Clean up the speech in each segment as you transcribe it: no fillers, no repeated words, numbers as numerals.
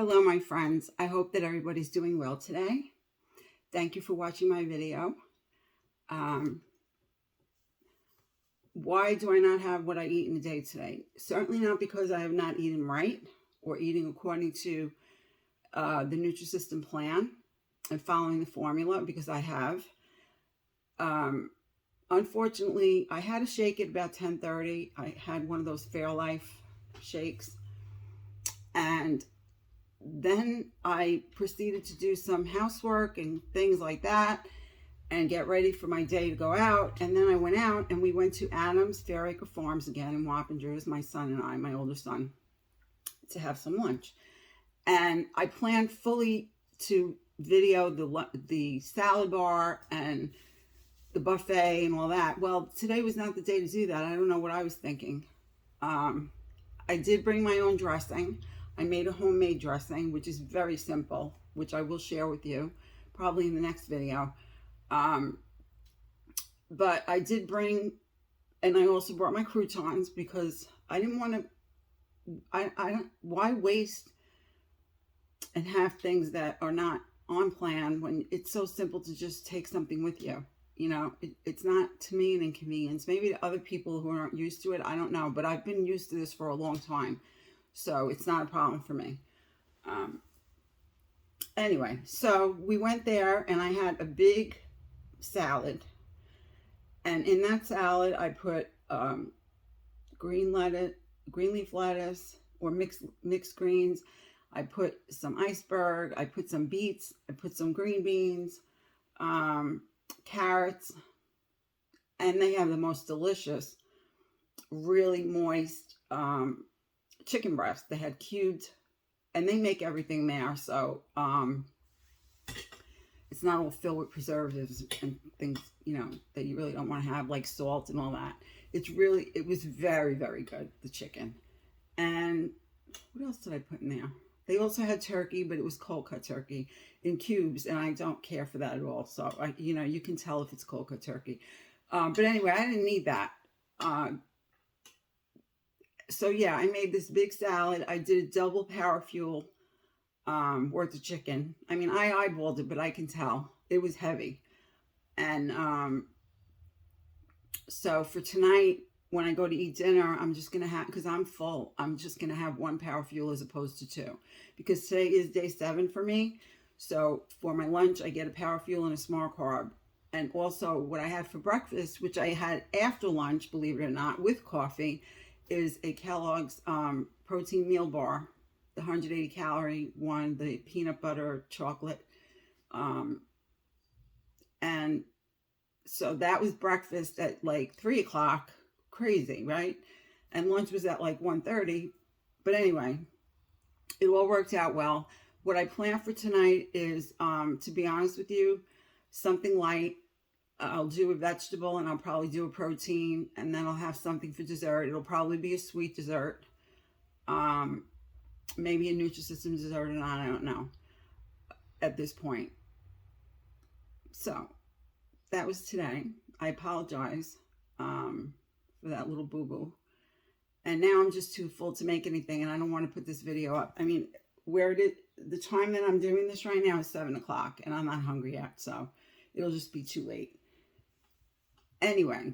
Hello, my friends. I hope that everybody's doing well today. Thank you for watching my video. Why do I not have what I eat in a day today? Certainly not because I have not eaten right or eating according to the Nutrisystem plan and following the formula, because I have. Unfortunately, I had a shake at about 10:30. I had one of those Fairlife shakes, and then I proceeded to do some housework and things like that and get ready for my day to go out. And then I went out and we went to Adams Fairacre Farms again in Wappingers, my son and I, my older son, to have some lunch. And I planned fully to video the salad bar and the buffet and all that. Well, today was not the day to do that. I don't know what I was thinking. I did bring my own dressing. I made a homemade dressing, which is very simple, which I will share with you probably in the next video. But I did bring, and I also brought my croutons because I didn't want to, why waste and have things that are not on plan when it's so simple to just take something with you. You know, it's not, to me, an inconvenience. Maybe to other people who aren't used to it, I don't know. But I've been used to this for a long time. So it's not a problem for me. Anyway, so we went there and I had a big salad. And in that salad, I put green leaf lettuce, or mixed greens. I put some iceberg. I put some beets. I put some green beans, carrots. And they have the most delicious, really moist chicken breast. They had cubed, and they make everything there, so it's not all filled with preservatives and things, you know, that you really don't want to have, like salt and all that. It was very, very good, the chicken. And what else did I put in there? They also had turkey, but it was cold cut turkey in cubes, and I don't care for that at all. So you can tell if it's cold cut turkey. But anyway, I didn't need that. So yeah, I made this big salad. I did a double power fuel worth of chicken. I mean, I eyeballed it, but I can tell it was heavy. And so for tonight, when I go to eat dinner, I'm just going to have, because I'm full, I'm just going to have one power fuel as opposed to two. Because today is day 7 for me. So for my lunch, I get a power fuel and a small carb. And also what I had for breakfast, which I had after lunch, believe it or not, with coffee, is a Kellogg's protein meal bar, the 180 calorie one, the peanut butter chocolate. And so that was breakfast at like 3 o'clock. Crazy, right? And lunch was at like 1:30. But anyway, it all worked out well. What I plan for tonight is, to be honest with you, something light. I'll do a vegetable, and I'll probably do a protein, and then I'll have something for dessert. It'll probably be a sweet dessert. Maybe a Nutrisystem dessert or not, I don't know at this point. So that was today. I apologize for that little boo-boo. And now I'm just too full to make anything, and I don't want to put this video up. I mean, the time that I'm doing this right now is 7 o'clock, and I'm not hungry yet, so it'll just be too late. Anyway,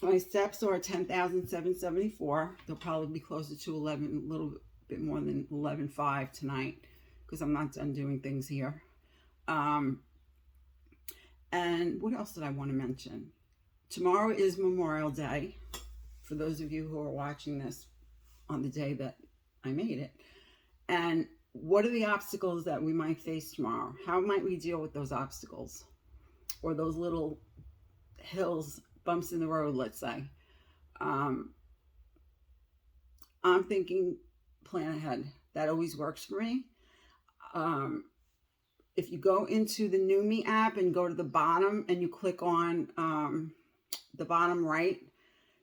my steps are 10,774. They'll probably be closer to 11, a little bit more than 11.5 tonight, because I'm not done doing things here. And what else did I want to mention? Tomorrow is Memorial Day, for those of you who are watching this on the day that I made it. And what are the obstacles that we might face tomorrow? How might we deal with those obstacles? Or those little hills, bumps in the road, let's say. I'm thinking plan ahead. That always works for me. If you go into the New Me app and go to the bottom and you click on the bottom right,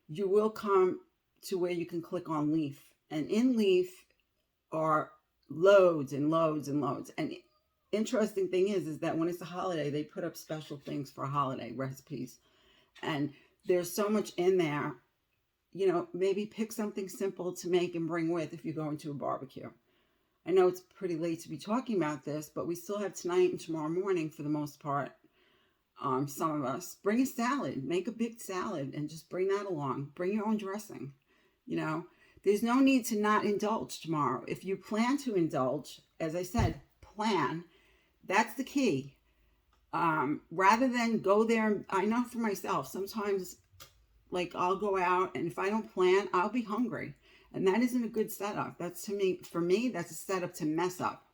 you will come to where you can click on Leaf. And in Leaf are loads and loads and loads. And interesting thing is that when it's a holiday, they put up special things for holiday recipes. And there's so much in there. You know, maybe pick something simple to make and bring with if you're going to a barbecue. I know it's pretty late to be talking about this, but we still have tonight and tomorrow morning for the most part. Some of us bring a salad, make a big salad, and just bring that along. Bring your own dressing. You know, there's no need to not indulge tomorrow. If you plan to indulge, as I said, plan. That's the key. Rather than go there, I know for myself, sometimes like I'll go out and if I don't plan, I'll be hungry. And that isn't a good setup. That's for me, that's a setup to mess up.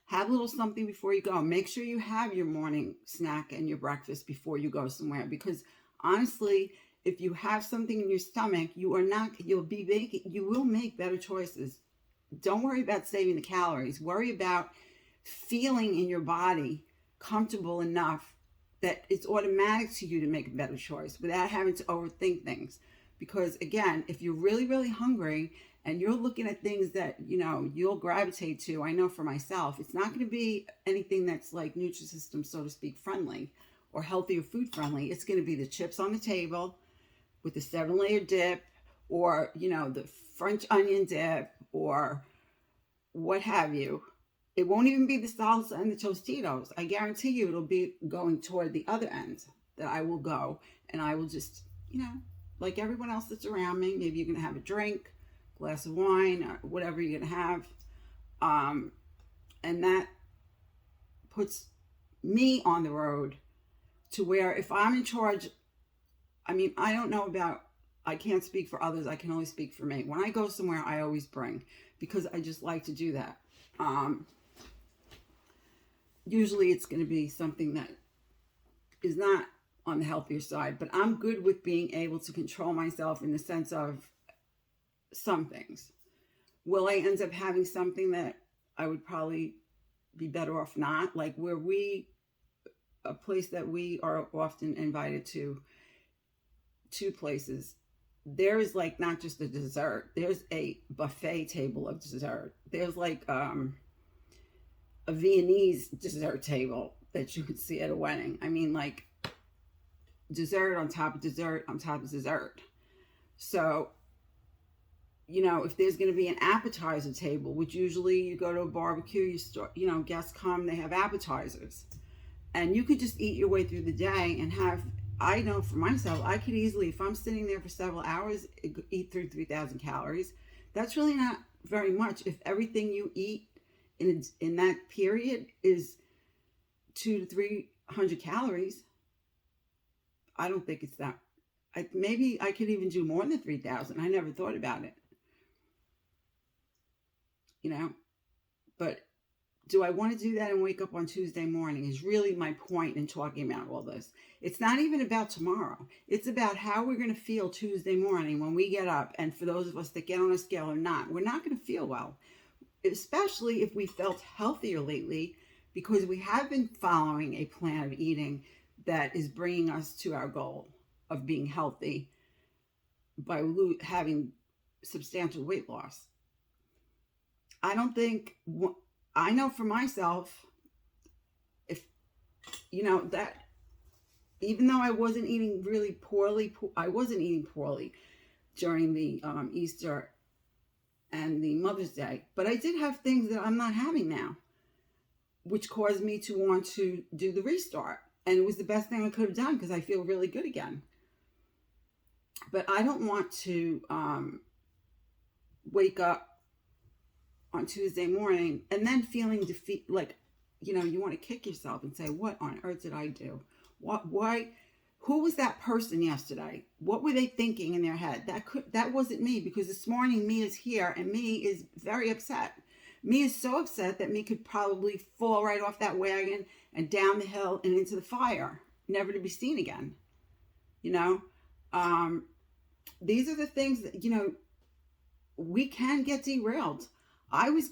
Have a little something before you go. Make sure you have your morning snack and your breakfast before you go somewhere. Because honestly, if you have something in your stomach, you will make better choices. Don't worry about saving the calories. Worry about feeling in your body comfortable enough that it's automatic to you to make a better choice without having to overthink things. Because again, if you're really, really hungry and you're looking at things that, you know, you'll gravitate to, I know for myself, it's not going to be anything that's like Nutrisystem, so to speak, friendly or healthy or food friendly. It's going to be the chips on the table with the 7-layer dip, or, you know, the French onion dip, or what have you. It won't even be the salsa and the Tostitos. I guarantee you it'll be going toward the other end that I will go, and I will just, you know, like everyone else that's around me, maybe you're going to have a drink, glass of wine, or whatever you're going to have. And that puts me on the road to where if I'm in charge, I mean, I don't know about, I can't speak for others. I can only speak for me. When I go somewhere, I always bring, because I just like to do that. Usually it's going to be something that is not on the healthier side, but I'm good with being able to control myself in the sense of some things. Will I end up having something that I would probably be better off not? Like a place that we are often invited to, two places, there is like not just a dessert, there's a buffet table of dessert. There's like a Viennese dessert table that you could see at a wedding. I mean, like dessert on top of dessert on top of dessert. So, you know, if there's going to be an appetizer table, which usually you go to a barbecue, you know, guests come, they have appetizers, and you could just eat your way through the day and have, I know for myself, I could easily, if I'm sitting there for several hours, eat through 3,000 calories. That's really not very much. If everything you eat in that period is 200 to 300 calories, I don't think it's that. Maybe I could even do more than 3,000. I never thought about it. You know, but do I want to do that and wake up on Tuesday morning is really my point in talking about all this. It's not even about tomorrow. It's about how we're going to feel Tuesday morning when we get up. And for those of us that get on a scale or not, we're not going to feel well, especially if we felt healthier lately, because we have been following a plan of eating that is bringing us to our goal of being healthy by having substantial weight loss. I know for myself, if, you know, that even though I wasn't eating really poorly, I wasn't eating poorly during the Easter and the Mother's Day, but I did have things that I'm not having now, which caused me to want to do the restart. And it was the best thing I could have done because I feel really good again. But I don't want to wake up on Tuesday morning and then feeling defeat, like, you know, you want to kick yourself and say, what on earth did I do? Why, who was that person yesterday? What were they thinking in their head? That wasn't me, because this morning me is here and me is very upset. Me is so upset that me could probably fall right off that wagon and down the hill and into the fire, never to be seen again. You know, these are the things that, you know, we can get derailed. I was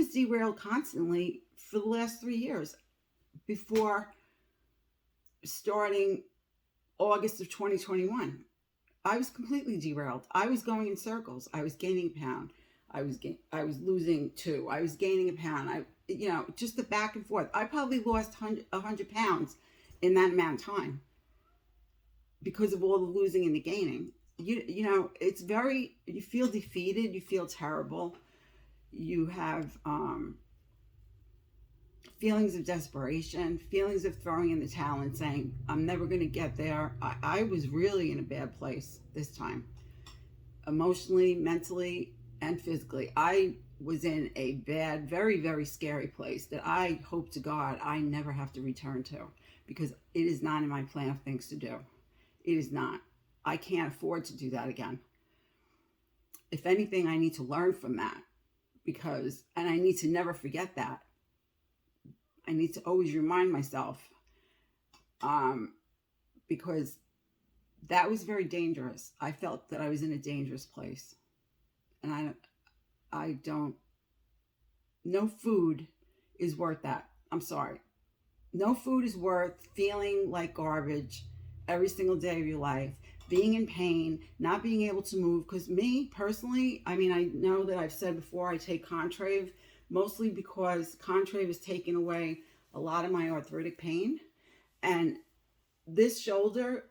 derailed constantly for the last 3 years before starting August of 2021. I was completely derailed. I was going in circles. I was gaining a pound. I was losing 2. I was gaining a pound. You know, just the back and forth. I probably lost 100 pounds in that amount of time because of all the losing and the gaining. you know, it's very, you feel defeated, you feel terrible, you have feelings of desperation, feelings of throwing in the towel and saying, I'm never going to get there. I was really in a bad place this time, emotionally, mentally, and physically. I was in a bad, very, very scary place that I hope to God I never have to return to, because it is not in my plan of things to do. It is not. I can't afford to do that again. If anything, I need to learn from that, because, and I need to never forget that. I need to always remind myself, because that was very dangerous. I felt that I was in a dangerous place, and I don't, no food is worth that. I'm sorry. No food is worth feeling like garbage every single day of your life, being in pain, not being able to move. Because me personally, I mean, I know that I've said before, I take Contrave mostly because Contrave has taken away a lot of my arthritic pain. And this shoulder,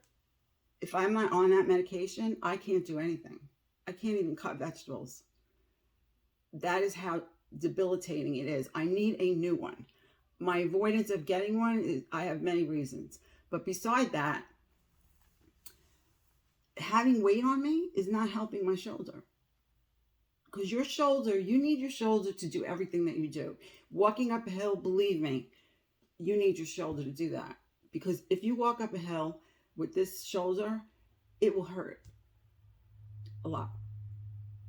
if I'm not on that medication, I can't do anything. I can't even cut vegetables. That is how debilitating it is. I need a new one. My avoidance of getting one is, I have many reasons. But beside that, having weight on me is not helping my shoulder. Because your shoulder, you need your shoulder to do everything that you do. Walking up a hill, believe me, you need your shoulder to do that. Because if you walk up a hill with this shoulder, it will hurt a lot.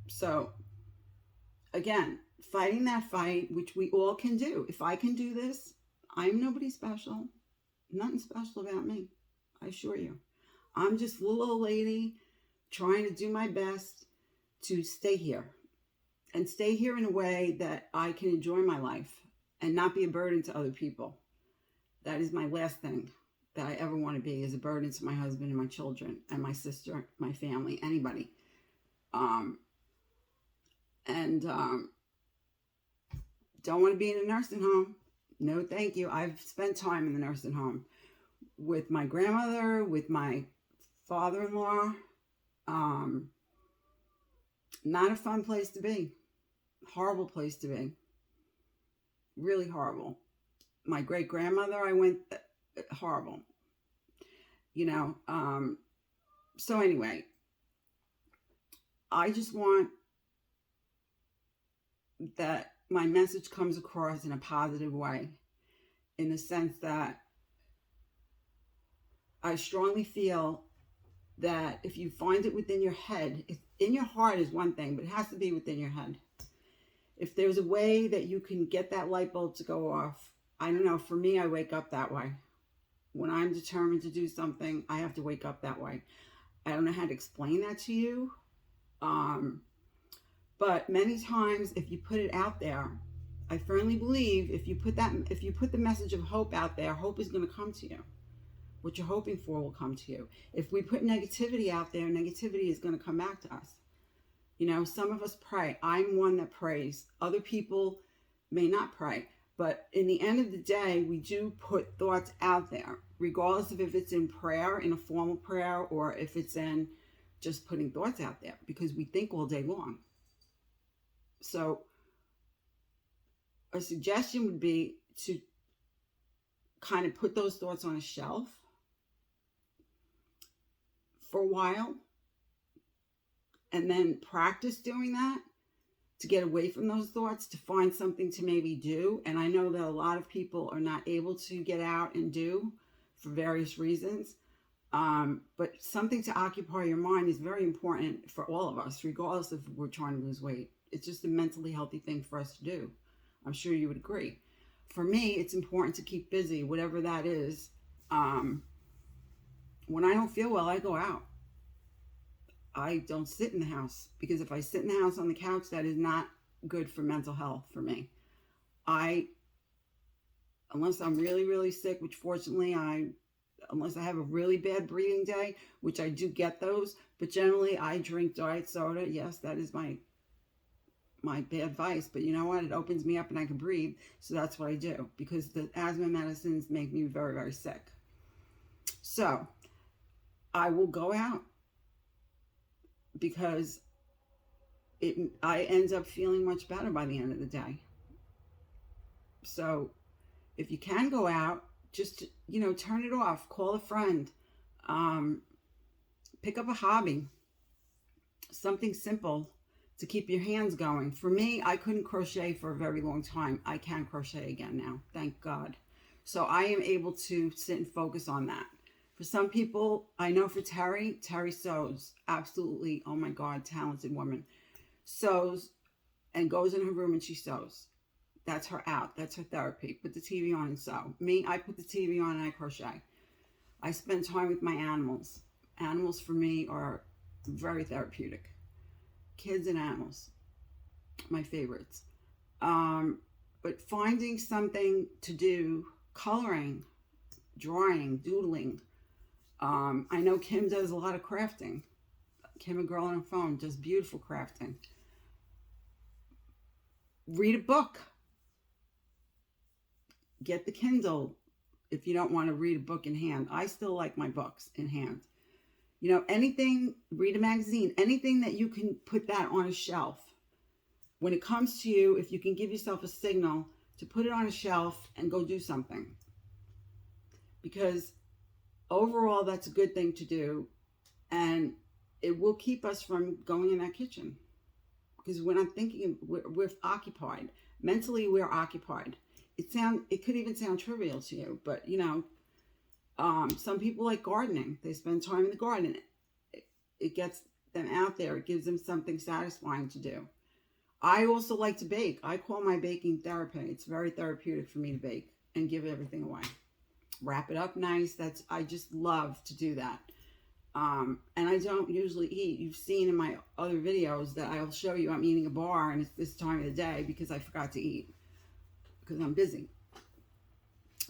So, again, fighting that fight, which we all can do. If I can do this, I'm nobody special. Nothing special about me, I assure you. I'm just a little old lady trying to do my best to stay here. And stay here in a way that I can enjoy my life and not be a burden to other people. That is my last thing that I ever want to be, is a burden to my husband and my children and my sister, my family, anybody. Don't want to be in a nursing home. No, thank you. I've spent time in the nursing home with my grandmother, with my father-in-law. Not a fun place to be. Horrible place to be. Really horrible. My great-grandmother, I went, horrible. You know, so anyway, I just want that my message comes across in a positive way, in the sense that I strongly feel that if you find it within your head, in your heart is one thing, but it has to be within your head. If there's a way that you can get that light bulb to go off, I don't know, for me, I wake up that way. When I'm determined to do something, I have to wake up that way. I don't know how to explain that to you. But many times, if you put it out there, I firmly believe if you put the message of hope out there, hope is going to come to you. What you're hoping for will come to you. If we put negativity out there, negativity is going to come back to us. You know, some of us pray. I'm one that prays. Other people may not pray. But in the end of the day, we do put thoughts out there, regardless of if it's in prayer, in a formal prayer, or if it's in just putting thoughts out there, because we think all day long. So a suggestion would be to kind of put those thoughts on a shelf for a while, and then practice doing that to get away from those thoughts, to find something to maybe do. And I know that a lot of people are not able to get out and do for various reasons. But something to occupy your mind is very important for all of us, regardless if we're trying to lose weight. It's just a mentally healthy thing for us to do. I'm sure you would agree. For me, it's important to keep busy, whatever that is. When I don't feel well, I go out. I don't sit in the house, because if I sit in the house on the couch, that is not good for mental health for me. Unless I'm really, really sick, which fortunately unless I have a really bad breathing day, which I do get those, but generally I drink diet soda. Yes, that is my bad vice, but you know what? It opens me up and I can breathe, so that's what I do, because the asthma medicines make me very, very sick. So I will go out. because I end up feeling much better by the end of the day. So if you can go out, just, turn it off, call a friend, pick up a hobby, something simple to keep your hands going. For me, I couldn't crochet for a very long time. I can crochet again now, thank God. So I am able to sit and focus on that. For some people, I know for Terry sews, absolutely, oh my God, talented woman. Sews and goes in her room and she sews. That's her out. That's her therapy. Put the TV on and sew. Me, I put the TV on and I crochet. I spend time with my animals. Animals for me are very therapeutic. Kids and animals, my favorites. But finding something to do, coloring, drawing, doodling. I know Kim does a lot of crafting. Kim, a girl on her phone, does beautiful crafting. Read a book. Get the Kindle if you don't want to read a book in hand. I still like my books in hand. Anything, read a magazine, anything that you can put that on a shelf. When it comes to you, if you can give yourself a signal to put it on a shelf and go do something. Because overall, that's a good thing to do. And it will keep us from going in that kitchen. Because when I'm thinking, we're occupied. Mentally, we're occupied. It could even sound trivial to you, but some people like gardening. They spend time in the garden. It gets them out there. It gives them something satisfying to do. I also like to bake. I call my baking therapy. It's very therapeutic for me to bake and give everything away. Wrap it up nice. I just love to do that. And I don't usually eat. You've seen in my other videos that I'll show you I'm eating a bar and it's this time of the day because I forgot to eat because I'm busy.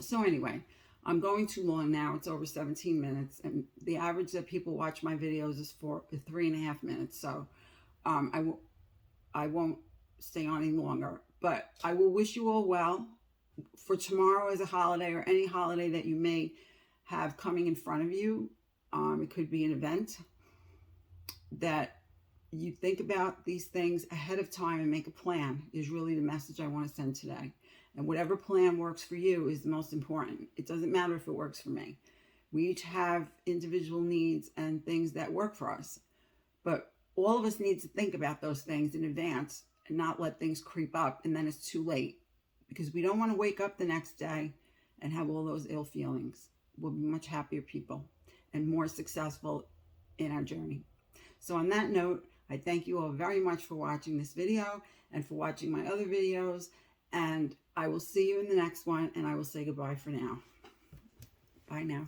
So anyway, I'm going too long now. It's over 17 minutes, and the average that people watch my videos is 3.5 minutes. So I won't stay on any longer, but I will wish you all well for tomorrow as a holiday or any holiday that you may have coming in front of you. It could be an event that you think about these things ahead of time and make a plan is really the message I want to send today. And whatever plan works for you is the most important. It doesn't matter if it works for me. We each have individual needs and things that work for us. But all of us need to think about those things in advance and not let things creep up and then it's too late. Because we don't want to wake up the next day and have all those ill feelings. We'll be much happier people and more successful in our journey. So on that note, I thank you all very much for watching this video and for watching my other videos. And I will see you in the next one, and I will say goodbye for now. Bye now.